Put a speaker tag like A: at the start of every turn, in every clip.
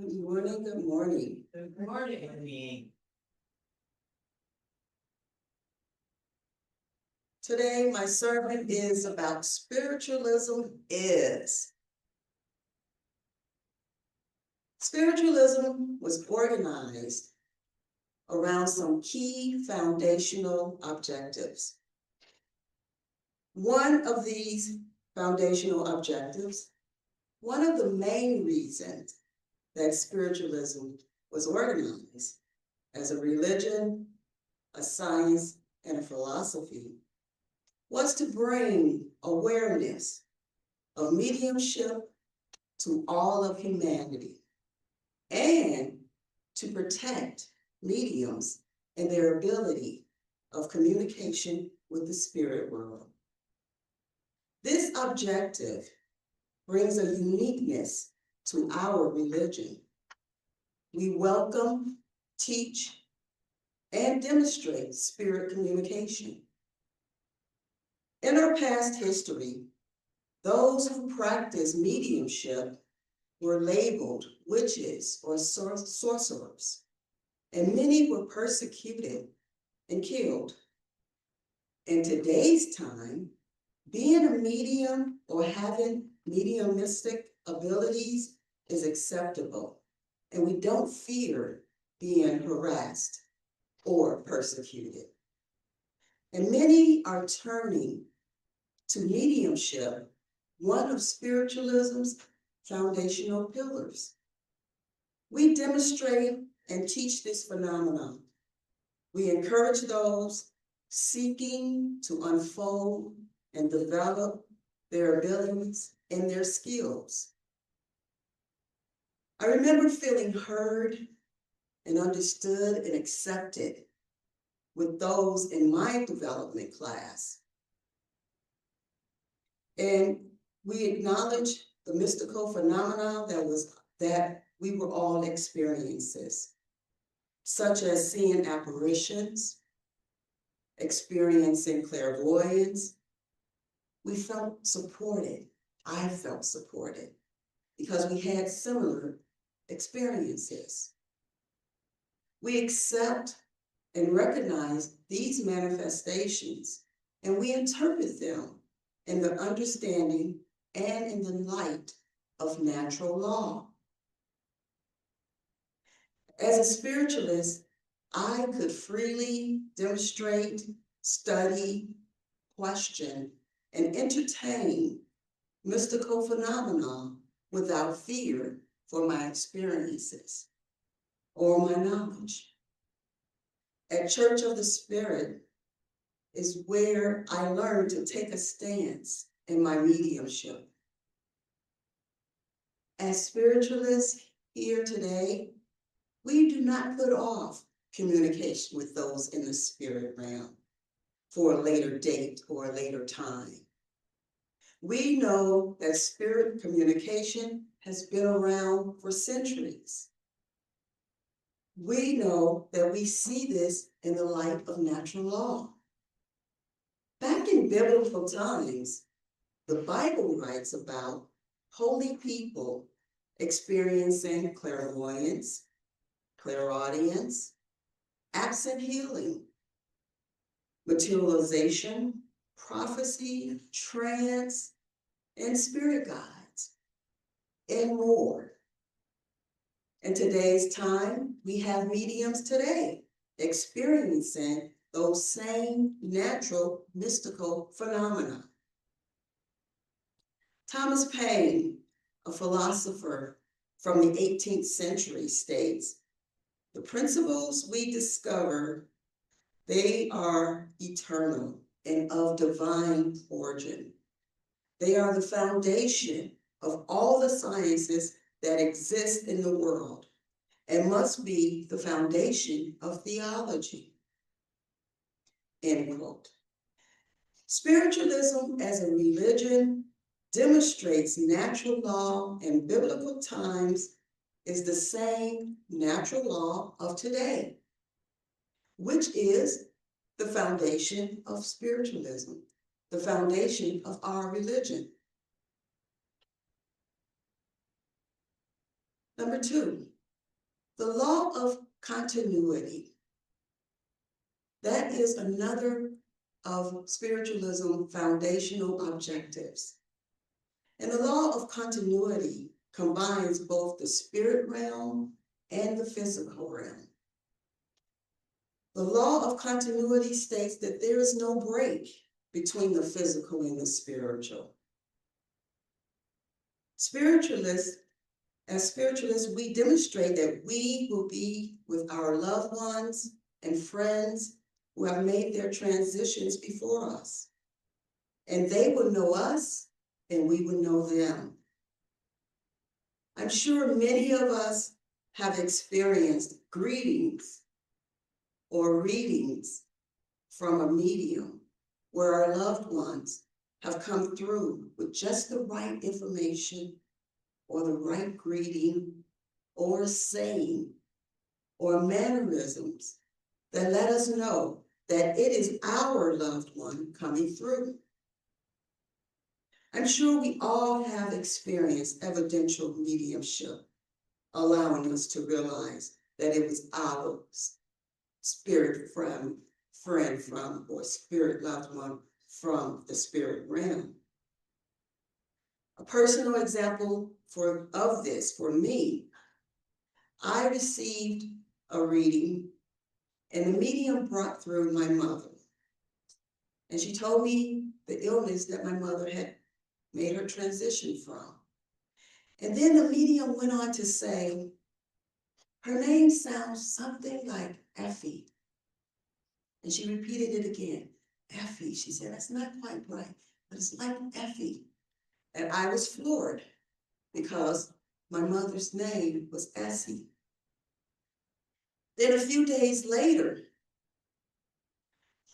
A: Good morning, good morning.
B: Good morning.
A: Today, my sermon is about spiritualism is. Spiritualism was organized around some key foundational objectives. One of these foundational objectives, one of the main reasons that spiritualism was organized as a religion, a science, and a philosophy was to bring awareness of mediumship to all of humanity and to protect mediums and their ability of communication with the spirit world. This objective brings a uniqueness to our religion. We welcome, teach, and demonstrate spirit communication. In our past history, those who practiced mediumship were labeled witches or sorcerers, and many were persecuted and killed. In today's time, being a medium or having mediumistic abilities is acceptable, and we don't fear being harassed or persecuted. And many are turning to mediumship, one of spiritualism's foundational pillars. We demonstrate and teach this phenomenon. We encourage those seeking to unfold and develop their abilities and their skills. I remember feeling heard and understood and accepted with those in my development class. And we acknowledge the mystical phenomena that we were all experiences, such as seeing apparitions, experiencing clairvoyance. We felt supported. I felt supported because we had similar experiences. We accept and recognize these manifestations, and we interpret them in the understanding and in the light of natural law. As a spiritualist, I could freely demonstrate, study, question, and entertain mystical phenomena without fear for my experiences or my knowledge. At Church of the Spirit is where I learned to take a stance in my mediumship. As spiritualists here today, we do not put off communication with those in the spirit realm for a later date or a later time. We know that spirit communication has been around for centuries. We know that we see this in the light of natural law. Back in biblical times, the Bible writes about holy people experiencing clairvoyance, clairaudience, absent healing, materialization, prophecy, trance, and spirit guides, and more. In today's time, we have mediums today experiencing those same natural mystical phenomena. Thomas Paine, a philosopher from the 18th century, states, "The principles we discover, they are eternal and of divine origin. They are the foundation of all the sciences that exist in the world and must be the foundation of theology." End quote. Spiritualism as a religion demonstrates natural law in biblical times is the same natural law of today, which is the foundation of spiritualism, the foundation of our religion. Number two, The law of continuity. That is another of spiritualism foundational objectives. And the law of continuity combines both the spirit realm and the physical realm. The law of continuity states that there is no break between the physical and the spiritual. As spiritualists, we demonstrate that we will be with our loved ones and friends who have made their transitions before us. And they will know us and we will know them. I'm sure many of us have experienced greetings or readings from a medium where our loved ones have come through with just the right information or the right greeting or saying or mannerisms that let us know that it is our loved one coming through. I'm sure we all have experienced evidential mediumship, allowing us to realize that it was our spirit friend from, or spirit loved one from the spirit realm. A personal example of this for me, I received a reading and the medium brought through my mother. And she told me the illness that my mother had made her transition from. And then the medium went on to say, her name sounds something like Effie. And she repeated it again, Effie. She said, that's not quite right, but it's like Effie. And I was floored because my mother's name was Essie. Then a few days later,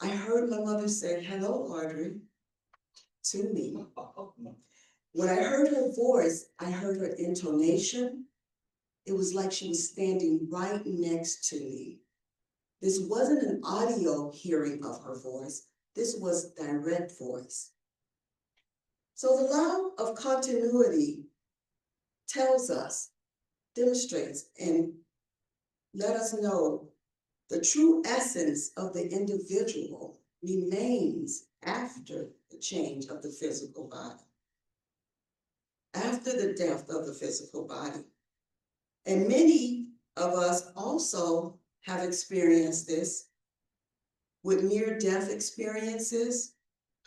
A: I heard my mother say, hello, Audrey, to me. When I heard her voice, I heard her intonation. It was like she was standing right next to me. This wasn't an audio hearing of her voice. This was direct voice. So the law of continuity tells us, demonstrates, and let us know the true essence of the individual remains after the change of the physical body, after the death of the physical body. And many of us also have experienced this with near-death experiences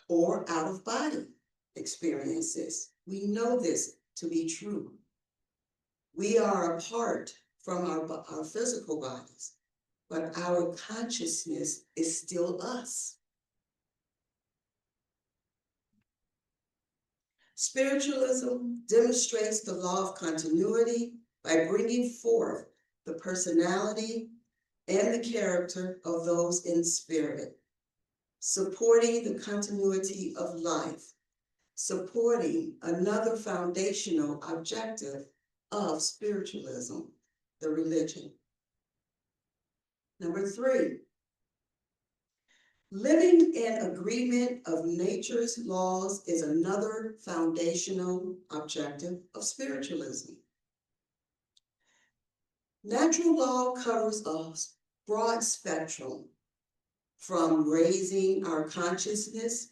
A: or out-of-body experiences. We know this to be true. We are apart from our physical bodies, but our consciousness is still us. Spiritualism demonstrates the law of continuity by bringing forth the personality and the character of those in spirit, supporting the continuity of life, supporting another foundational objective of spiritualism, the religion. Number 3, living in agreement of nature's laws is another foundational objective of spiritualism. Natural law covers a broad spectrum from raising our consciousness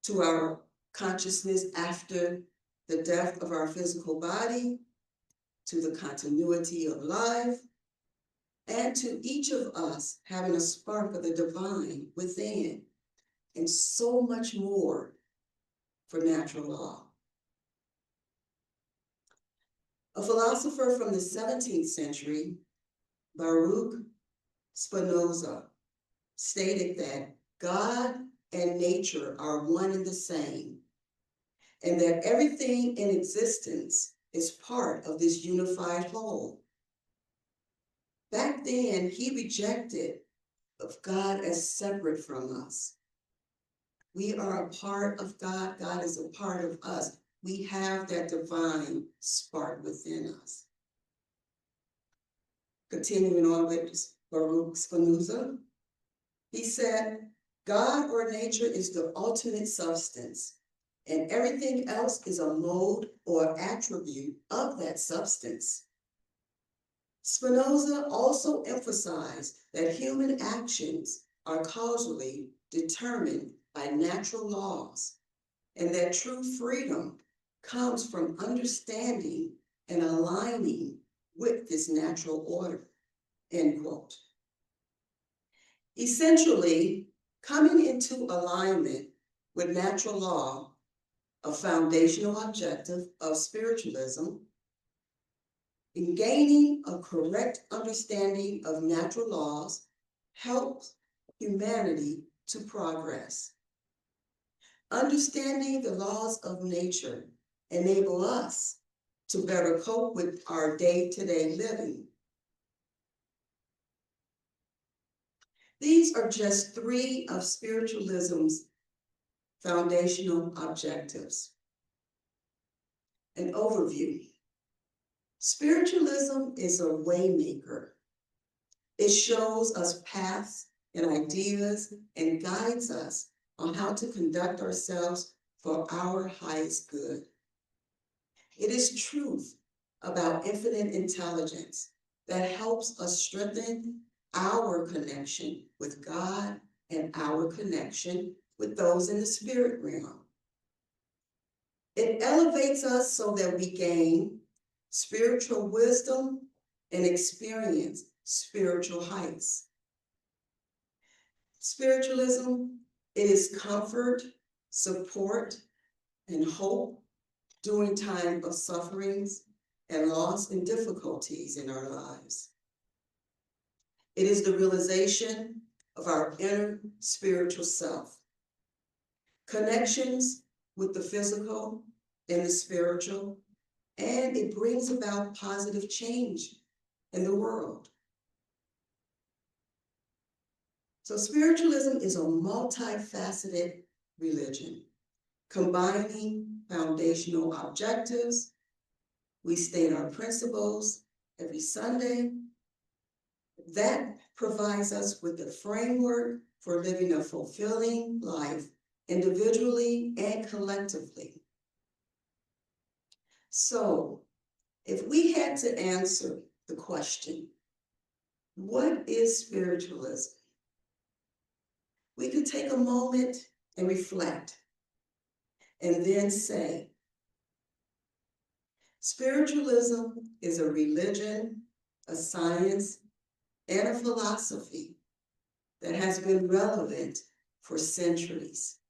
A: to our consciousness after the death of our physical body, to the continuity of life, and to each of us having a spark of the divine within, and so much more for natural law. A philosopher from the 17th century, Baruch Spinoza, stated that God and nature are one and the same, and that everything in existence is part of this unified whole. Back then, he rejected of God as separate from us. We are a part of God. God is a part of us. We have that divine spark within us. Continuing on with Baruch Spinoza, he said, God or nature is the ultimate substance, and everything else is a mode or attribute of that substance. Spinoza also emphasized that human actions are causally determined by natural laws, and that true freedom comes from understanding and aligning with this natural order, end quote. Essentially, coming into alignment with natural law, a foundational objective of spiritualism, in gaining a correct understanding of natural laws helps humanity to progress. Understanding the laws of nature enable us to better cope with our day-to-day living. These are just 3 of spiritualism's foundational objectives. An overview. Spiritualism is a waymaker. It shows us paths and ideas and guides us on how to conduct ourselves for our highest good. It is truth about infinite intelligence that helps us strengthen our connection with God and our connection with those in the spirit realm. It elevates us so that we gain spiritual wisdom and experience spiritual heights. Spiritualism, it is comfort, support, and hope during time of sufferings and loss and difficulties in our lives. It is the realization of our inner spiritual self, connections with the physical and the spiritual, and it brings about positive change in the world. So spiritualism is a multifaceted religion, combining foundational objectives. We state our principles every Sunday. That provides us with the framework for living a fulfilling life individually and collectively. So, if we had to answer the question, what is spiritualism? We could take a moment and reflect, and then say, spiritualism is a religion, a science, and a philosophy that has been relevant for centuries,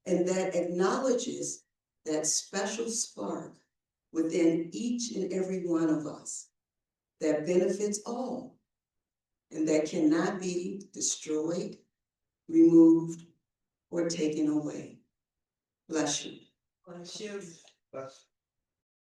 A: and that acknowledges that special spark within each and every one of us that benefits all, and that cannot be destroyed, removed, or taken away. Bless you.
B: Bless you. Bless.